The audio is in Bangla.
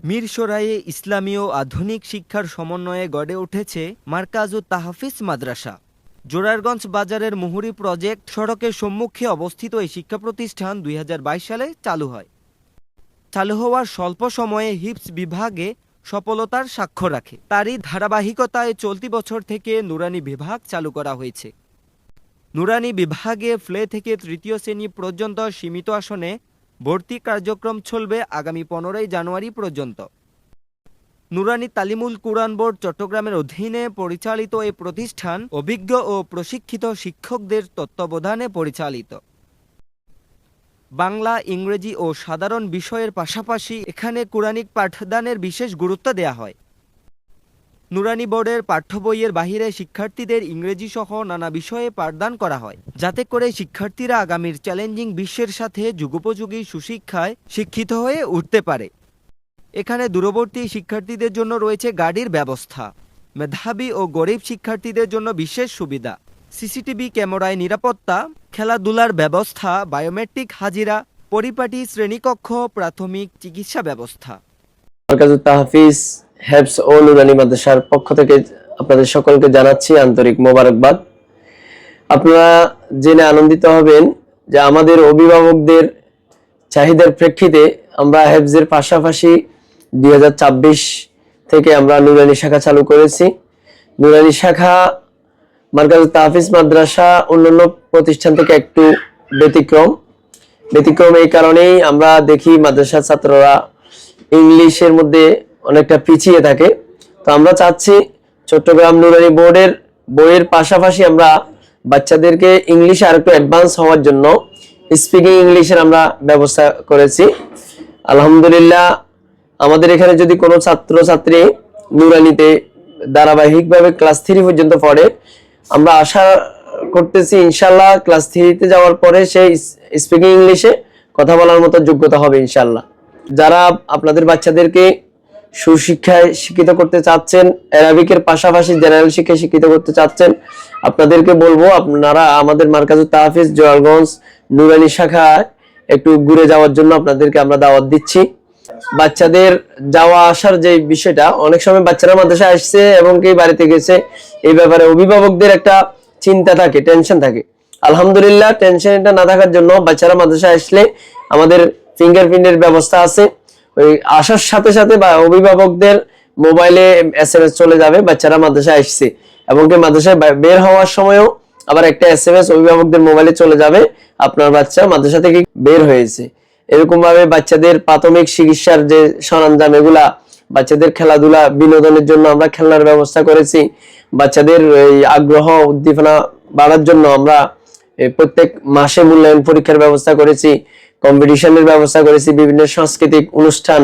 মিরসরাইয়ে ইসলামী ও আধুনিক শিক্ষার সমন্বয়ে গড়ে উঠেছে মারকাজুত তাহফিজ মাদ্রাসা। জোরারগঞ্জ বাজারের মুহুরী প্রজেক্ট সড়কের সম্মুখে অবস্থিত এই শিক্ষা প্রতিষ্ঠান ২০২২ সালে চালু হয়। চালু হওয়ার স্বল্প সময়ে হিফজ বিভাগে সফলতার স্বাক্ষর রাখে। তারই ধারাবাহিকতায় চলতি বছর থেকে নুরানি বিভাগ চালু করা হয়েছে। নুরানি বিভাগে ফ্লে থেকে তৃতীয় শ্রেণী পর্যন্ত সীমিত আসনে ভর্তি কার্যক্রম চলবে আগামী ১৫ই জানুয়ারি পর্যন্ত। নুরানি তালিমুল কুরআন বোর্ড চট্টগ্রামের অধীনে পরিচালিত এই প্রতিষ্ঠান অভিজ্ঞ ও প্রশিক্ষিত শিক্ষকদের তত্ত্বাবধানে পরিচালিত। বাংলা, ইংরেজি ও সাধারণ বিষয়ের পাশাপাশি এখানে কুরআনিক পাঠদানের বিশেষ গুরুত্ব দেয়া হয়। নুরানি বোর্ডের পাঠ্য বইয়ের বাহিরে শিক্ষার্থীদের ইংরেজি সহ নানা বিষয়ে পাঠদান করা হয়, যাতে করে শিক্ষার্থীরা আগামীর চ্যালেঞ্জিং বিশ্বের সাথে যুগোপযোগী সুশিক্ষায় শিক্ষিত হয়ে উঠতে পারে। এখানে দূরবর্তী শিক্ষার্থীদের জন্য রয়েছে গাড়ির ব্যবস্থা। মেধাবী ও গরিব শিক্ষার্থীদের জন্য বিশেষ সুবিধা, সিসিটিভি ক্যামেরায় নিরাপত্তা, খেলাধুলার ব্যবস্থা, বায়োমেট্রিক হাজিরা, পরিপাটি শ্রেণীকক্ষ, প্রাথমিক চিকিৎসা ব্যবস্থা। মারকাজুত তাহফিজ হেফজ ও নুরানি মাদ্রাসার পক্ষ থেকে আপনাদের সকলকে জানাচ্ছি আন্তরিক মোবারকবাদ। আপনারা জেনে আনন্দিত হবেন যে আমাদের অভিভাবকদের চাহিদার প্রেক্ষিতে আমরা হেফজের পাশাপাশি ২০২৪ থেকে আমরা নুরানি শাখা চালু করেছি। নুরানি শাখা মারকাজুত তাহফিজ মাদ্রাসা অন্যান্য প্রতিষ্ঠান থেকে একটু ব্যতিক্রম এই কারণেই আমরা দেখি মাদ্রাসার ছাত্ররা ইংলিশের মধ্যে অনেকটা পিছিয়ে থাকে। তো আমরা চাচ্ছি চট্টগ্রাম নুরানি বোর্ডের বইয়ের পাশাপাশি আমরা বাচ্চাদেরকে ইংলিশে আরেকটু অ্যাডভান্স হওয়ার জন্য স্পিকিং ইংলিশের আমরা ব্যবস্থা করেছি। আলহামদুলিল্লাহ, আমাদের এখানে যদি কোনো ছাত্র ছাত্রী নুরানিতে ধারাবাহিকভাবে ক্লাস 3 পর্যন্ত পড়ে, আমরা আশা করতেছি ইনশাল্লাহ ক্লাস 3-তে যাওয়ার পরে সে স্পিকিং ইংলিশে কথা বলার মতো যোগ্যতা হবে ইনশাল্লাহ। যারা আপনাদের বাচ্চাদেরকে সুশিক্ষায় শিক্ষিত করতে চাচ্ছেন, অ্যারাবিকের পাশাপাশি জেনারেল শিক্ষায় শিক্ষিত করতে চাচ্ছেন, আপনাদেরকে বলবো আপনারা আমাদের মারকাজুত তাহফিজ জোরারগঞ্জ নুরানি শাখায় একটু ঘুরে যাওয়ার জন্য আপনাদেরকে আমরা দাওয়াত দিচ্ছি। বাচ্চাদের যাওয়া আসার যে বিষয়টা, অনেক সময় বাচ্চারা মাদ্রাসায় আসছে এবং কি বাড়িতে গেছে, এই ব্যাপারে অভিভাবকদের একটা চিন্তা থাকে, টেনশন থাকে। আলহামদুলিল্লাহ, টেনশনটা না থাকার জন্য বাচ্চারা মাদ্রাসায় আসলে আমাদের ফিঙ্গারপ্রিন্টের ব্যবস্থা আছে। ওই আসার সাথে সাথে বা অভিভাবকদের মোবাইলে SMS চলে যাবে বাচ্চারা মাদ্রাসায় আসছে, এবং কি মাদ্রাসায় বের হওয়ার সময়ও আবার একটা SMS অভিভাবকদের মোবাইলে চলে যাবে, আপনার বাচ্চা মাদ্রাসা থেকে বের হয়েছে। এরকম ভাবে বাচ্চাদের প্রাথমিক চিকিৎসার যে সরঞ্জাম, এগুলা বাচ্চাদের খেলাধুলা বিনোদনের জন্য আমরা খেলনার ব্যবস্থা করেছি। বাচ্চাদের এই আগ্রহ উদ্দীপনা বাড়ার জন্য আমরা প্রত্যেক মাসে মূল্যায়ন পরীক্ষার ব্যবস্থা করেছি, কম্পিটিশনের ব্যবস্থা করেছি, বিভিন্ন সাংস্কৃতিক অনুষ্ঠান